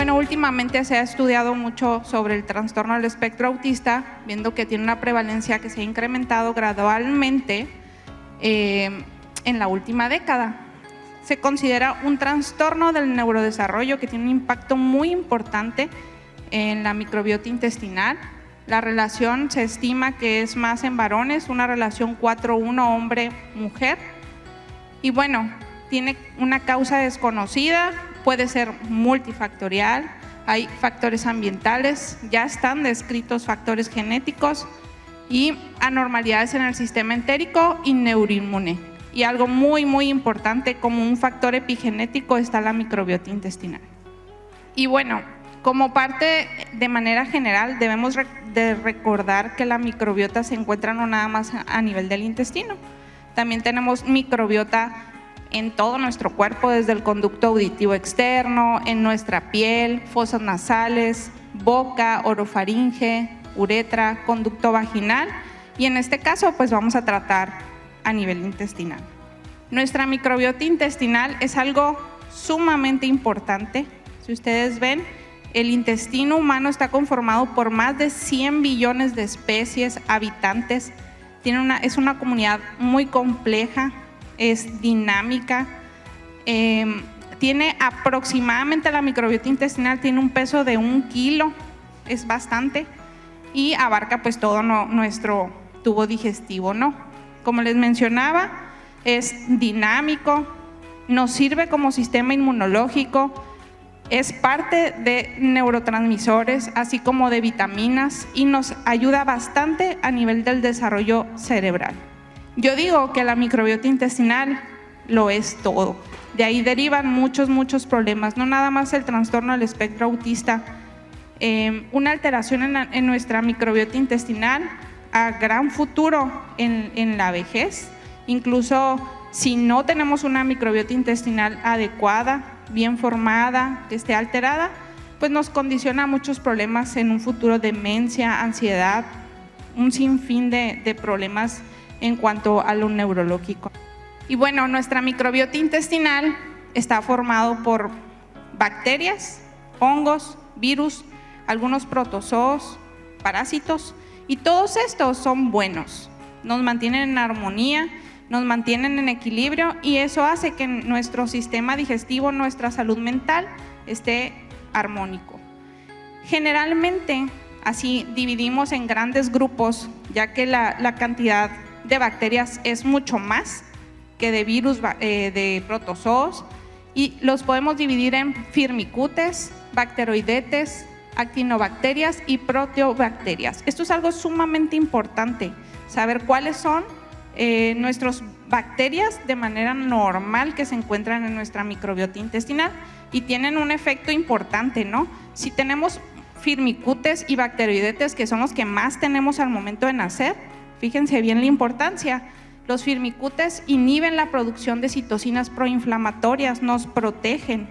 bueno, últimamente se ha estudiado mucho sobre el trastorno del espectro autista, viendo que tiene una prevalencia que se ha incrementado gradualmente en la última década. Se considera un trastorno del neurodesarrollo que tiene un impacto muy importante en la microbiota intestinal. La relación se estima que es más en varones, una relación 4:1 hombre-mujer. Y bueno, tiene una causa desconocida, puede ser multifactorial, hay factores ambientales, ya están descritos factores genéticos y anormalidades en el sistema entérico y neuroinmune. Y algo muy importante, como un factor epigenético, está la microbiota intestinal. Y bueno, como parte de manera general, debemos de recordar que la microbiota se encuentra no nada más a nivel del intestino, también tenemos microbiota en todo nuestro cuerpo, desde el conducto auditivo externo, en nuestra piel, fosas nasales, boca, orofaringe, uretra, conducto vaginal, y en este caso pues vamos a tratar a nivel intestinal. Nuestra microbiota intestinal es algo sumamente importante. Si ustedes ven, el intestino humano está conformado por más de 100 billones de especies habitantes. Es una comunidad muy compleja, es dinámica, tiene aproximadamente, la microbiota intestinal tiene un peso de 1 kilo, es bastante, y abarca pues todo nuestro tubo digestivo, ¿no? Como les mencionaba, es dinámico, nos sirve como sistema inmunológico, es parte de neurotransmisores, así como de vitaminas, y nos ayuda bastante a nivel del desarrollo cerebral. Yo digo que la microbiota intestinal lo es todo. De ahí derivan muchos problemas, no nada más el trastorno del espectro autista. Una alteración en nuestra microbiota intestinal a gran futuro en la vejez, incluso si no tenemos una microbiota intestinal adecuada, bien formada, que esté alterada, pues nos condiciona a muchos problemas en un futuro: demencia, ansiedad, un sinfín de problemas en cuanto a lo neurológico. Y bueno, nuestra microbiota intestinal está formado por bacterias, hongos, virus, algunos protozoos, parásitos, y todos estos son buenos, nos mantienen en armonía, nos mantienen en equilibrio, y eso hace que nuestro sistema digestivo, nuestra salud mental esté armónico. Generalmente así dividimos en grandes grupos, ya que la cantidad de bacterias es mucho más que de virus, de protozoos, y los podemos dividir en firmicutes, bacteroidetes, actinobacterias y proteobacterias. Esto es algo sumamente importante, saber cuáles son nuestras bacterias de manera normal que se encuentran en nuestra microbiota intestinal y tienen un efecto importante, ¿no? Si tenemos firmicutes y bacteroidetes, que son los que más tenemos al momento de nacer, fíjense bien la importancia. Los firmicutes inhiben la producción de citocinas proinflamatorias, nos protegen,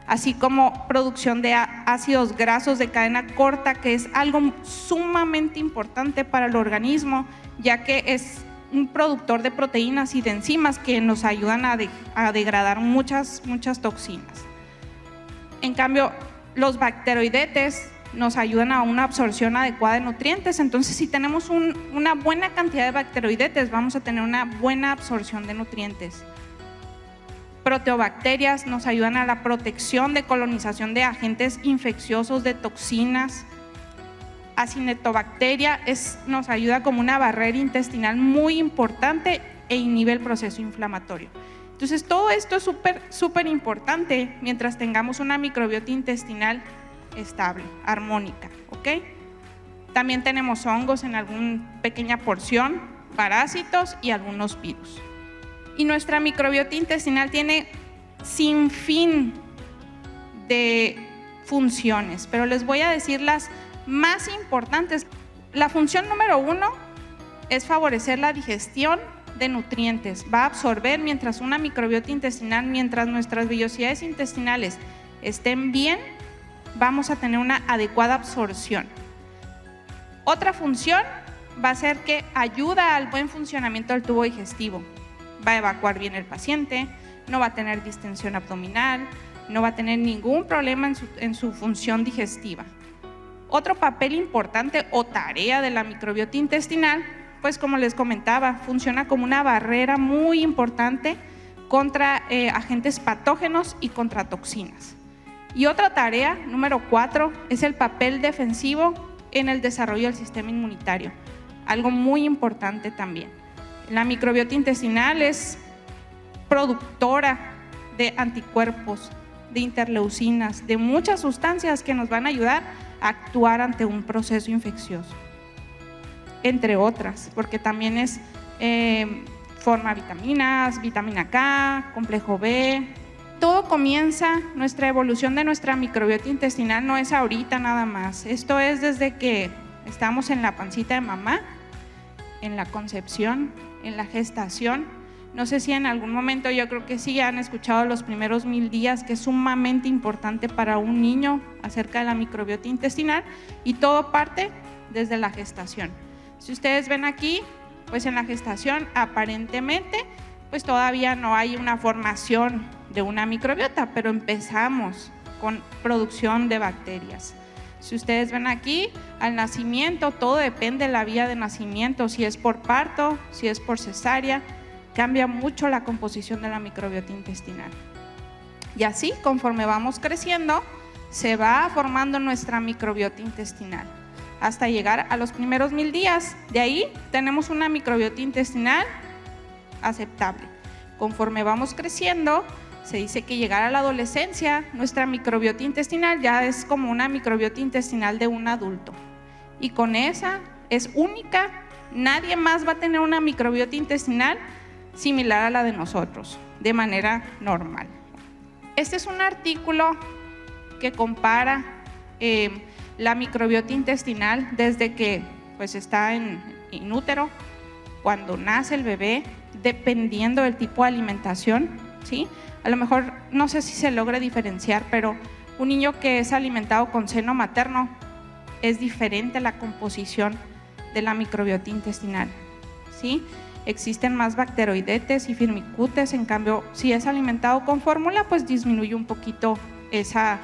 así como producción de ácidos grasos de cadena corta, que es algo sumamente importante para el organismo, ya que es un productor de proteínas y de enzimas que nos ayudan a degradar muchas toxinas. En cambio, los bacteroidetes nos ayudan a una absorción adecuada de nutrientes. Entonces, si tenemos una buena cantidad de bacteroidetes, vamos a tener una buena absorción de nutrientes. Proteobacterias nos ayudan a la protección de colonización de agentes infecciosos, de toxinas. Acinetobacteria nos ayuda como una barrera intestinal muy importante e inhibe el proceso inflamatorio. Entonces, todo esto es súper importante mientras tengamos una microbiota intestinal estable, armónica, ¿ok? También tenemos hongos en alguna pequeña porción, parásitos y algunos virus. Y nuestra microbiota intestinal tiene sinfín de funciones, pero les voy a decir las más importantes. La función número 1 es favorecer la digestión de nutrientes. Va a absorber mientras una microbiota intestinal, mientras nuestras vellosidades intestinales estén bien, vamos a tener una adecuada absorción. Otra función va a ser que ayuda al buen funcionamiento del tubo digestivo. Va a evacuar bien el paciente, no va a tener distensión abdominal, no va a tener ningún problema en su función digestiva. Otro papel importante o tarea de la microbiota intestinal, pues como les comentaba, funciona como una barrera muy importante contra agentes patógenos y contra toxinas. Y otra tarea, número 4, es el papel defensivo en el desarrollo del sistema inmunitario, algo muy importante también. La microbiota intestinal es productora de anticuerpos, de interleucinas, de muchas sustancias que nos van a ayudar a actuar ante un proceso infeccioso, entre otras, porque también forma vitaminas, vitamina K, complejo B. Todo comienza, nuestra evolución de nuestra microbiota intestinal no es ahorita nada más, esto es desde que estamos en la pancita de mamá, en la concepción, en la gestación. No sé si en algún momento, yo creo que sí, han escuchado los primeros 1000 días, que es sumamente importante para un niño acerca de la microbiota intestinal, y todo parte desde la gestación. Si ustedes ven aquí, pues en la gestación aparentemente pues todavía no hay una formación de una microbiota, pero empezamos con producción de bacterias. Si ustedes ven aquí, al nacimiento, todo depende de la vía de nacimiento, si es por parto, si es por cesárea, cambia mucho la composición de la microbiota intestinal. Y así, conforme vamos creciendo, se va formando nuestra microbiota intestinal, hasta llegar a los primeros 1000 días. De ahí tenemos una microbiota intestinal aceptable. Conforme vamos creciendo, se dice que llegar a la adolescencia, nuestra microbiota intestinal ya es como una microbiota intestinal de un adulto. Y con esa es única, nadie más va a tener una microbiota intestinal similar a la de nosotros, de manera normal. Este es un artículo que compara la microbiota intestinal desde que pues está en útero, cuando nace el bebé, dependiendo del tipo de alimentación, ¿sí? A lo mejor no sé si se logra diferenciar, pero un niño que es alimentado con seno materno es diferente la composición de la microbiota intestinal, ¿sí? Existen más bacteroidetes y firmicutes, en cambio si es alimentado con fórmula pues disminuye un poquito esa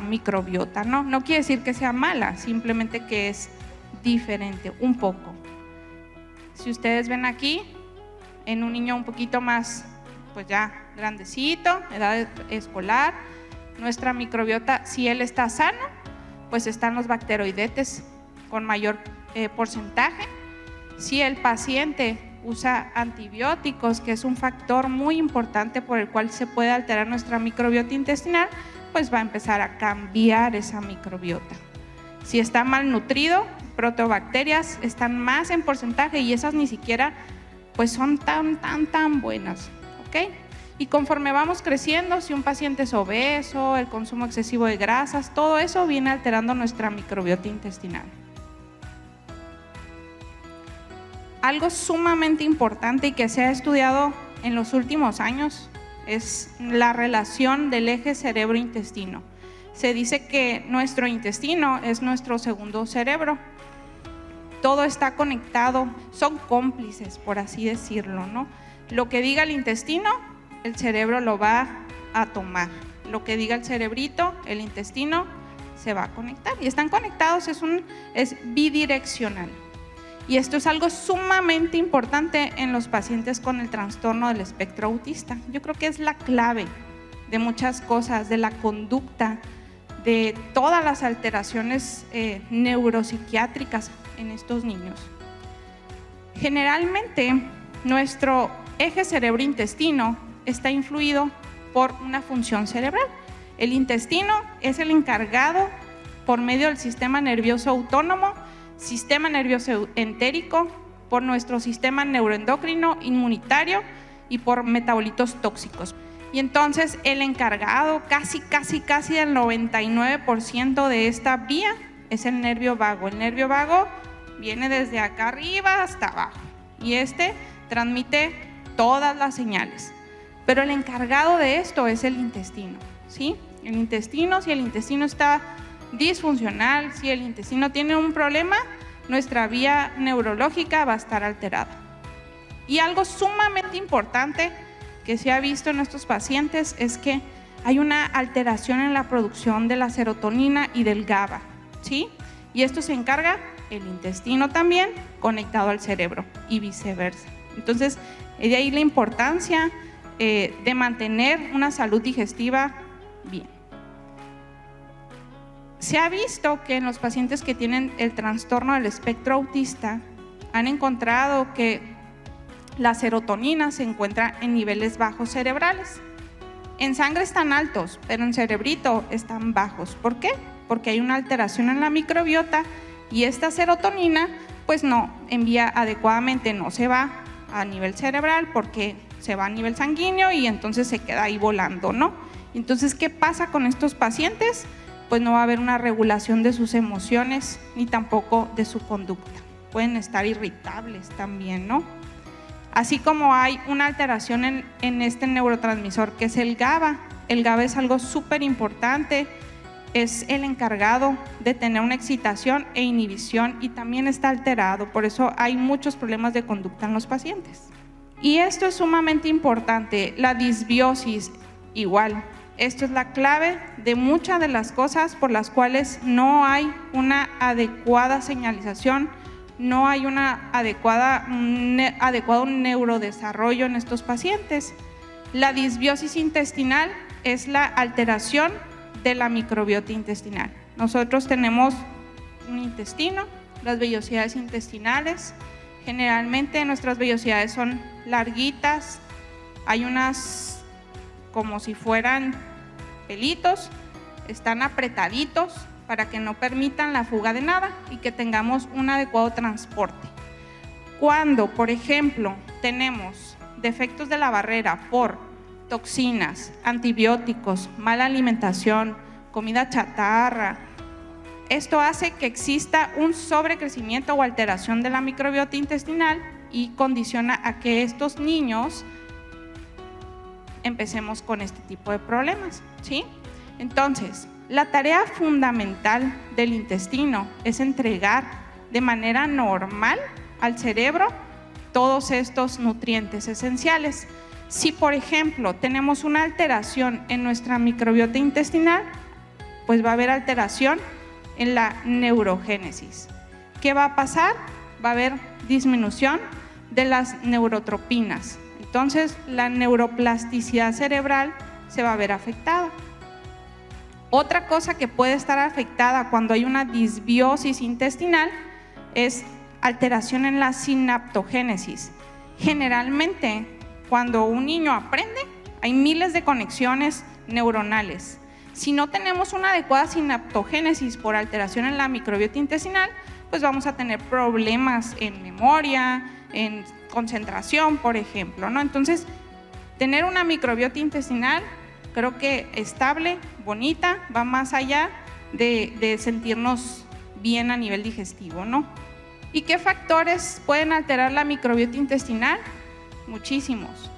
microbiota, ¿no? No quiere decir que sea mala, simplemente que es diferente un poco. Si ustedes ven aquí, en un niño un poquito más, pues ya grandecito, edad escolar, nuestra microbiota, si él está sano, pues están los bacteroidetes con mayor porcentaje. Si el paciente usa antibióticos, que es un factor muy importante por el cual se puede alterar nuestra microbiota intestinal, pues va a empezar a cambiar esa microbiota. Si está malnutrido, proteobacterias están más en porcentaje y esas ni siquiera pues son tan buenas, ¿ok? Y conforme vamos creciendo, si un paciente es obeso, el consumo excesivo de grasas, todo eso viene alterando nuestra microbiota intestinal. Algo sumamente importante y que se ha estudiado en los últimos años es la relación del eje cerebro-intestino. Se dice que nuestro intestino es nuestro segundo cerebro. Todo está conectado, son cómplices, por así decirlo, ¿no? Lo que diga el intestino, el cerebro lo va a tomar. Lo que diga el cerebrito, el intestino se va a conectar. Y están conectados, es bidireccional. Y esto es algo sumamente importante en los pacientes con el trastorno del espectro autista. Yo creo que es la clave de muchas cosas, de la conducta, de todas las alteraciones neuropsiquiátricas en estos niños. Generalmente, nuestro eje cerebro-intestino está influido por una función cerebral. El intestino es el encargado, por medio del sistema nervioso autónomo, sistema nervioso entérico, por nuestro sistema neuroendocrino, inmunitario y por metabolitos tóxicos. Y entonces el encargado casi del 99% de esta vía es el nervio vago. El nervio vago viene desde acá arriba hasta abajo y transmite todas las señales. Pero el encargado de esto es el intestino, ¿sí? El intestino, si el intestino está disfuncional, si el intestino tiene un problema, nuestra vía neurológica va a estar alterada. Y algo sumamente importante que se ha visto en estos pacientes es que hay una alteración en la producción de la serotonina y del GABA, ¿sí? Y esto se encarga el intestino también, conectado al cerebro y viceversa. Entonces, de ahí la importancia de mantener una salud digestiva bien. Se ha visto que en los pacientes que tienen el trastorno del espectro autista han encontrado que la serotonina se encuentra en niveles bajos cerebrales. En sangre están altos, pero en cerebrito están bajos. ¿Por qué? Porque hay una alteración en la microbiota y esta serotonina pues no envía adecuadamente, no se va a nivel cerebral porque se va a nivel sanguíneo y entonces se queda ahí volando, ¿no? Entonces, ¿qué pasa con estos pacientes? Pues no va a haber una regulación de sus emociones ni tampoco de su conducta. Pueden estar irritables también, ¿no? Así como hay una alteración en este neurotransmisor que es el GABA. El GABA es algo súper importante, es el encargado de tener una excitación e inhibición y también está alterado, por eso hay muchos problemas de conducta en los pacientes. Y esto es sumamente importante, la disbiosis igual. Esto es la clave de muchas de las cosas por las cuales no hay una adecuada señalización, no hay un adecuado neurodesarrollo en estos pacientes. La disbiosis intestinal es la alteración de la microbiota intestinal. Nosotros tenemos un intestino, las vellosidades intestinales. Generalmente nuestras vellosidades son larguitas, hay unas como si fueran pelitos, están apretaditos para que no permitan la fuga de nada y que tengamos un adecuado transporte. Cuando, por ejemplo, tenemos defectos de la barrera por toxinas, antibióticos, mala alimentación, comida chatarra, esto hace que exista un sobrecrecimiento o alteración de la microbiota intestinal y condiciona a que estos niños empecemos con este tipo de problemas, ¿sí? Entonces, la tarea fundamental del intestino es entregar de manera normal al cerebro todos estos nutrientes esenciales. Si, por ejemplo, tenemos una alteración en nuestra microbiota intestinal, pues va a haber alteración en la neurogénesis. ¿Qué va a pasar? Va a haber disminución de las neurotropinas. Entonces, la neuroplasticidad cerebral se va a ver afectada. Otra cosa que puede estar afectada cuando hay una disbiosis intestinal es alteración en la sinaptogénesis. Generalmente, cuando un niño aprende, hay miles de conexiones neuronales. Si no tenemos una adecuada sinaptogénesis por alteración en la microbiota intestinal, pues vamos a tener problemas en memoria, en concentración, por ejemplo, ¿no? Entonces, tener una microbiota intestinal creo que estable, bonita, va más allá de sentirnos bien a nivel digestivo, ¿no? ¿Y qué factores pueden alterar la microbiota intestinal? Muchísimos.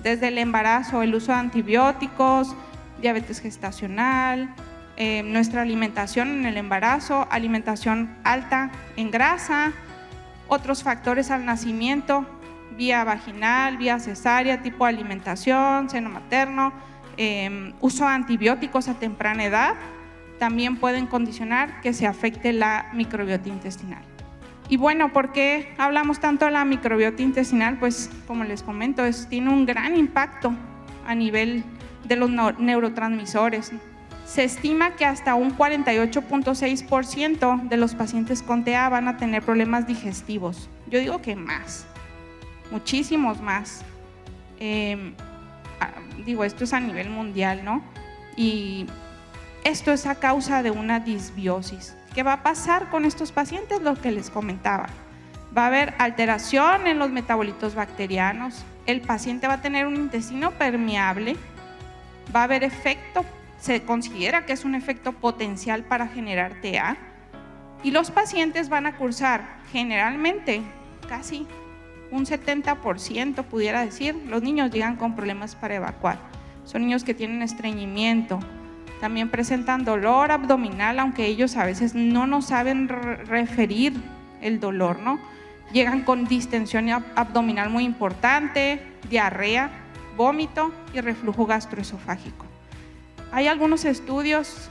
Desde el embarazo, el uso de antibióticos, diabetes gestacional, nuestra alimentación en el embarazo, alimentación alta en grasa, otros factores al nacimiento, vía vaginal, vía cesárea, tipo de alimentación, seno materno, uso de antibióticos a temprana edad, también pueden condicionar que se afecte la microbiota intestinal. Y bueno, ¿por qué hablamos tanto de la microbiota intestinal? Pues como les comento, tiene un gran impacto a nivel de los neurotransmisores. Se estima que hasta un 48.6% de los pacientes con TEA van a tener problemas digestivos. Yo digo que más, muchísimos más. Esto es a nivel mundial, ¿no? Y esto es a causa de una disbiosis. ¿Qué va a pasar con estos pacientes? Lo que les comentaba. Va a haber alteración en los metabolitos bacterianos, el paciente va a tener un intestino permeable, va a haber efecto, se considera que es un efecto potencial para generar TEA, y los pacientes van a cursar generalmente casi un 70%, pudiera decir, los niños llegan con problemas para evacuar. Son niños que tienen estreñimiento, también presentan dolor abdominal, aunque ellos a veces no nos saben referir el dolor, ¿no? Llegan con distensión abdominal muy importante, diarrea, vómito y reflujo gastroesofágico. Hay algunos estudios,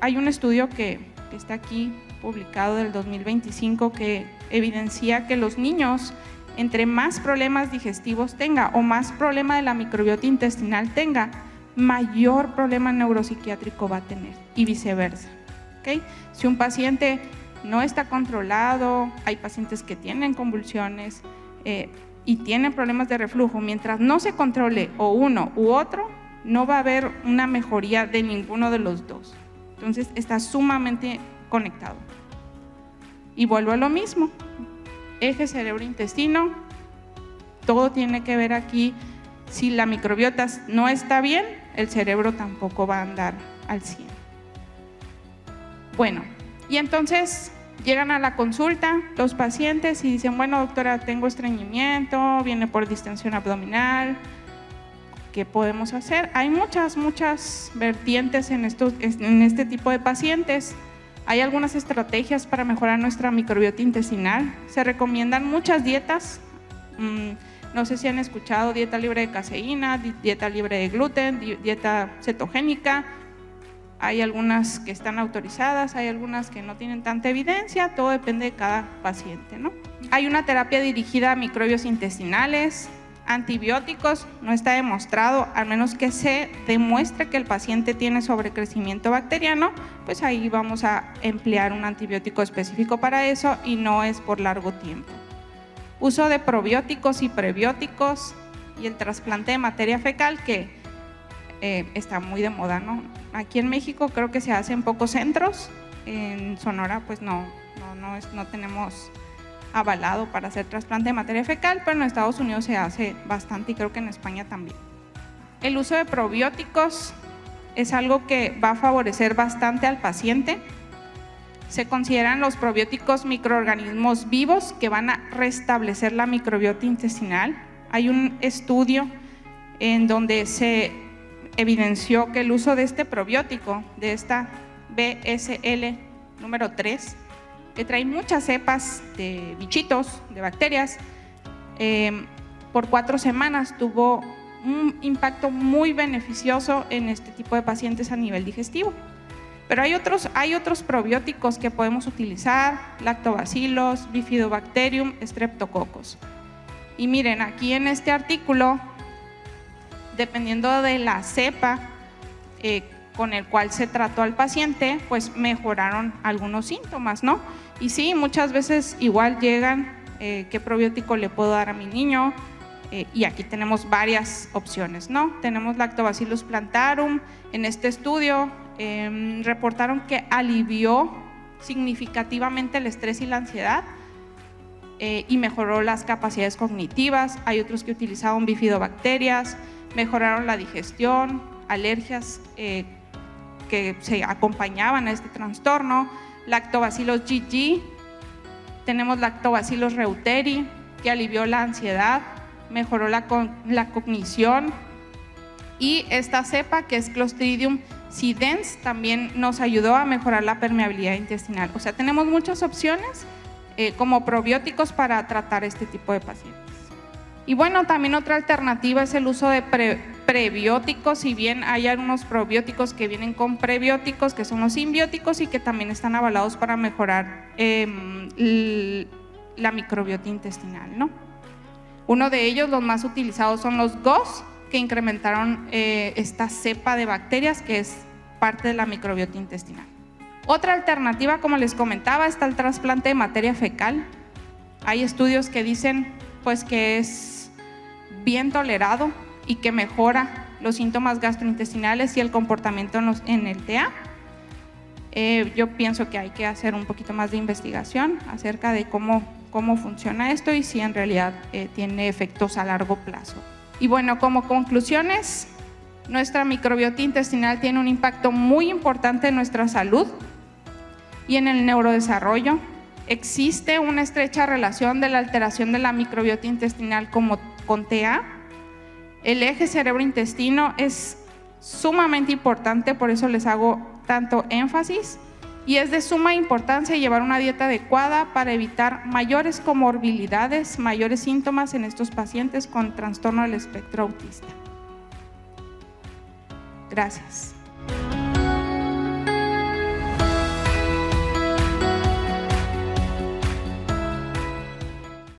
hay un estudio que está aquí publicado del 2025 que evidencia que los niños, entre más problemas digestivos tenga o más problema de la microbiota intestinal tenga, mayor problema neuropsiquiátrico va a tener y viceversa. ¿Okay? Si un paciente no está controlado, hay pacientes que tienen convulsiones y tienen problemas de reflujo, mientras no se controle o uno u otro, no va a haber una mejoría de ninguno de los dos. Entonces está sumamente conectado. Y vuelvo a lo mismo, eje cerebro-intestino, todo tiene que ver aquí. Si la microbiota no está bien, el cerebro tampoco va a andar al 100. Bueno, y entonces llegan a la consulta los pacientes y dicen, bueno, doctora, tengo estreñimiento, viene por distensión abdominal, ¿qué podemos hacer? Hay muchas vertientes en este tipo de pacientes. Hay algunas estrategias para mejorar nuestra microbiota intestinal. Se recomiendan muchas dietas. No sé si han escuchado dieta libre de caseína, dieta libre de gluten, dieta cetogénica. Hay algunas que están autorizadas, hay algunas que no tienen tanta evidencia, todo depende de cada paciente, ¿no? Hay una terapia dirigida a microbios intestinales, antibióticos, no está demostrado, al menos que se demuestre que el paciente tiene sobrecrecimiento bacteriano, pues ahí vamos a emplear un antibiótico específico para eso y no es por largo tiempo. Uso de probióticos y prebióticos y el trasplante de materia fecal que está muy de moda, ¿no? Aquí en México creo que se hace en pocos centros, en Sonora pues no tenemos avalado para hacer trasplante de materia fecal, pero en Estados Unidos se hace bastante y creo que en España también. El uso de probióticos es algo que va a favorecer bastante al paciente. Se consideran los probióticos microorganismos vivos que van a restablecer la microbiota intestinal. Hay un estudio en donde se evidenció que el uso de este probiótico, de esta BSL número 3, que trae muchas cepas de bichitos, de bacterias, por 4 semanas tuvo un impacto muy beneficioso en este tipo de pacientes a nivel digestivo. Pero hay otros probióticos que podemos utilizar, lactobacillus, bifidobacterium, streptococcus. Y miren, aquí en este artículo, dependiendo de la cepa con el cual se trató al paciente, pues mejoraron algunos síntomas, ¿no? Y sí, muchas veces igual llegan, ¿qué probiótico le puedo dar a mi niño? Y aquí tenemos varias opciones, ¿no? Tenemos Lactobacillus plantarum. En este estudio reportaron que alivió significativamente el estrés y la ansiedad y mejoró las capacidades cognitivas. Hay otros que utilizaron bifidobacterias, mejoraron la digestión, alergias que se acompañaban a este trastorno. Lactobacillus GG, tenemos Lactobacillus reuteri, que alivió la ansiedad, mejoró la cognición, y esta cepa que es Clostridium sidens también nos ayudó a mejorar la permeabilidad intestinal. O sea, tenemos muchas opciones como probióticos para tratar este tipo de pacientes. Y bueno, también otra alternativa es el uso de prebióticos. Si bien hay algunos probióticos que vienen con prebióticos, que son los simbióticos y que también están avalados para mejorar la microbiota intestinal, ¿no? Uno de ellos, los más utilizados, son los GOS, que incrementaron esta cepa de bacterias que es parte de la microbiota intestinal. Otra alternativa, como les comentaba, está el trasplante de materia fecal. Hay estudios que dicen pues que es bien tolerado y que mejora los síntomas gastrointestinales y el comportamiento en el TA. Yo pienso que hay que hacer un poquito más de investigación acerca de cómo funciona esto y si en realidad tiene efectos a largo plazo. Y bueno, como conclusiones, nuestra microbiota intestinal tiene un impacto muy importante en nuestra salud y en el neurodesarrollo. Existe una estrecha relación de la alteración de la microbiota intestinal con TA. El eje cerebro-intestino es sumamente importante, por eso les hago tanto énfasis, y es de suma importancia llevar una dieta adecuada para evitar mayores comorbilidades, mayores síntomas en estos pacientes con trastorno del espectro autista. Gracias.